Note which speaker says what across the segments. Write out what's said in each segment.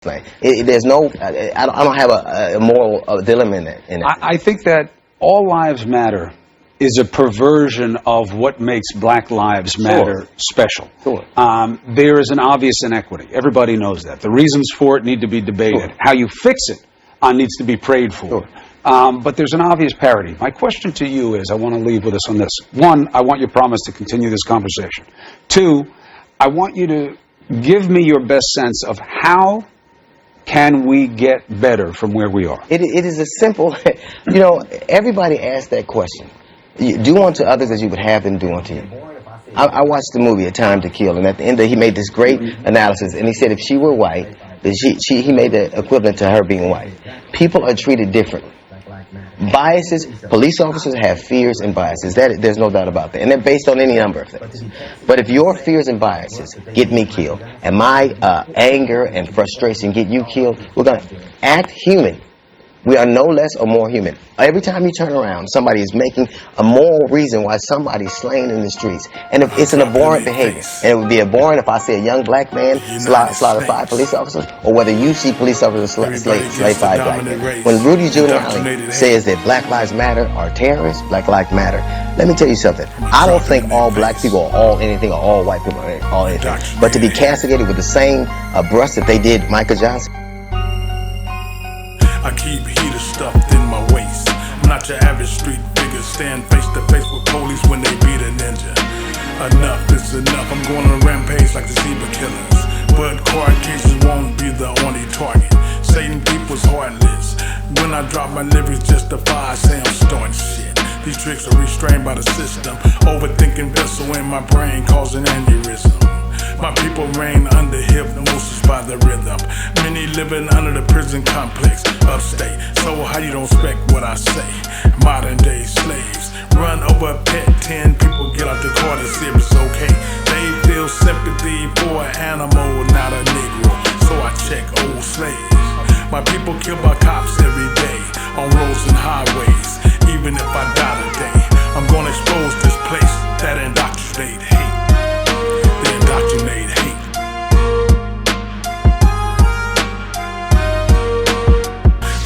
Speaker 1: There's no, I don't have a moral dilemma in it.
Speaker 2: I think that all lives matter is a perversion of what makes Black Lives Matter special.
Speaker 1: Sure.
Speaker 2: There is an obvious inequity. Everybody knows that. The reasons for it need to be debated.
Speaker 1: Sure.
Speaker 2: How you fix it needs to be prayed for.
Speaker 1: Sure.
Speaker 2: But there's an obvious parity. My question to you is, I want to leave with us on this. One, I want your promise to continue this conversation. Two, I want you to give me your best sense of how can we get better from where we are?
Speaker 1: It is a simple, you know, everybody asks that question. Do unto others as you would have them do unto you. I watched the movie A Time to Kill, and at the end he made this great analysis, and he said if she were white, he made the equivalent to her being white. People are treated differently. Biases, police officers have fears and biases. There's no doubt about that. And they're based on any number of things. But if your fears and biases get me killed, and my anger and frustration get you killed, we're going to act human. We are no less or more human. Every time you turn around, somebody is making a moral reason why somebody's slain in the streets. And if it's an abhorrent behavior. And it would be abhorrent if I see a young black man slaughter 5 police officers, or whether you see police officers slay 5 black men. When Rudy Giuliani says that Black Lives Matter are terrorists, Black Lives Matter, let me tell you something. I don't think all black people are all anything, or all white people are all anything. But to be castigated with the same brush that they did Michael Johnson.
Speaker 3: I keep heater stuffed in my waist. I'm not your average street figure. Stand face to face with police when they beat a ninja. Enough is enough. I'm going on a rampage like the zebra killers. But court cases won't be the only target. Satan people's heartless. When I drop my lyrics, justify, I say I'm starting shit. These tricks are restrained by the system. Overthinking vessel in my brain causing aneurysm. My people reign under hypnosis by the rhythm. Many living under the prison complex upstate. So how you don't respect what I say? Modern day slaves run over a pet. 10 people get out the car to see if it's okay. They feel sympathy for an animal, not a Negro. So I check old slaves. My people killed by cops every day on roads and highways. Even if I die today, I'm gonna expose this place that indoctrinate hate. Indoctrinate hate.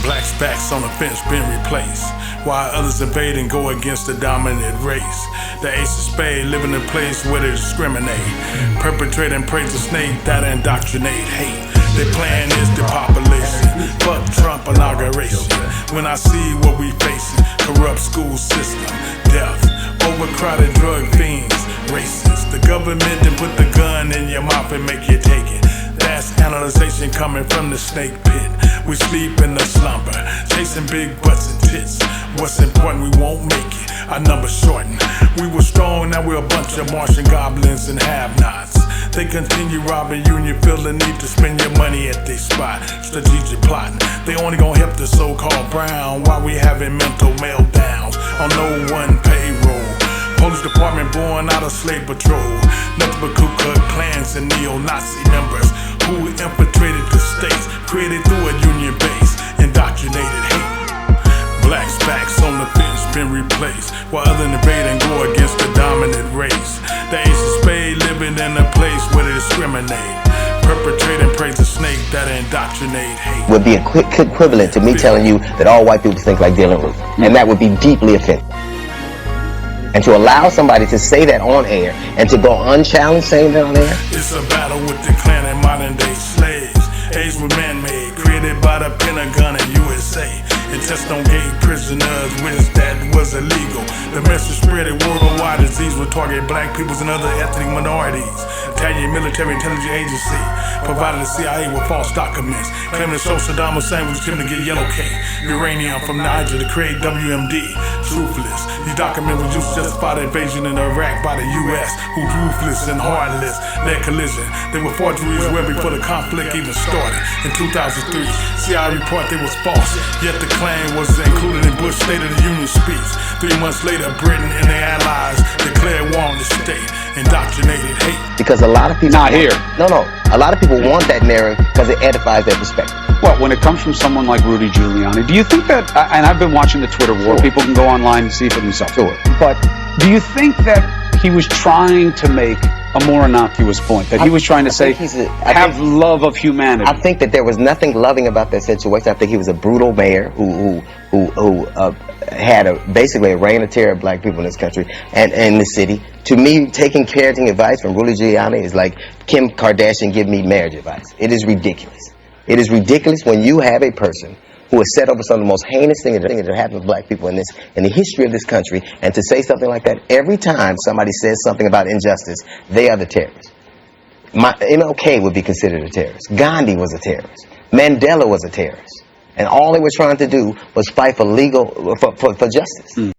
Speaker 3: Blacks' backs on the fence been replaced, while others invade and go against the dominant race. The ace of spade living in a place where they discriminate, perpetrate and praise the snake that indoctrinate hate. Their plan is depopulation, fuck Trump inauguration. When I see what we facing, corrupt school system, death, overcrowded drug fiends, racist. The government then put the gun in your mouth and make you take it. That's analyzation coming from the snake pit. We sleep in the slumber, chasing big butts and tits. What's important, we won't make it. Our numbers shorten. We were strong, now we're a bunch of Martian goblins and have-nots. They continue robbing you and you feel the need to spend your money at their spot. Strategic plotting. They only gonna help the so-called brown while we having mental meltdowns on no one payroll. Police department born out of slave patrol. Nothing but Ku Klux Klans and neo-Nazi members who infiltrated the states, created through a union base, indoctrinated hate. Blacks' backs on the fence been replaced, while others invade and go against the dominant race. The ace of spade living in a place where they discriminate, perpetrate and praise the snake that indoctrinate hate.
Speaker 1: Would be equivalent to me telling you that all white people think like Dylan Roof, and that would be deeply offensive. And to allow somebody to say that on air and to go unchallenged saying that on air?
Speaker 3: It's a battle with the Klan and modern day slaves. Age were man-made, created by the Pentagon and USA. And test on gay prisoners, which that was illegal. The message spread a worldwide disease would target black peoples and other ethnic minorities. Italian military intelligence agency provided the CIA with false documents, claiming to show Saddam Hussein was attempting to get yellow cake, uranium from Niger to create WMD. Truthless. These documents were used to justify the invasion in Iraq by the U.S., who ruthless and heartless led collision. They were forgeries well before the conflict even started. In 2003, CIA report they was false, yet the claim was included in Bush's State of the Union speech. 3 months later, Britain and their allies declared war on the state, indoctrinated hate.
Speaker 1: Because a lot of people
Speaker 2: Not here.
Speaker 1: No. A lot of people want that narrative because it edifies their perspective.
Speaker 2: Well, when it comes from someone like Rudy Giuliani, do you think that, and I've been watching the Twitter war,
Speaker 1: Sure.
Speaker 2: people can go online and see for themselves.
Speaker 1: Sure.
Speaker 2: But do you think that he was trying to make a more innocuous point, that he was trying to say, have love of humanity.
Speaker 1: I think that there was nothing loving about that situation. I think he was a brutal mayor who had basically a reign of terror of black people in this country and in the city. To me, taking parenting advice from Rudy Giuliani is like Kim Kardashian give me marriage advice. It is ridiculous. It is ridiculous when you have a person who has set over some of the most heinous things that happened to black people in the history of this country, and to say something like that every time somebody says something about injustice, they are the terrorists. MLK would be considered a terrorist. Gandhi was a terrorist. Mandela was a terrorist. And all they were trying to do was fight for justice.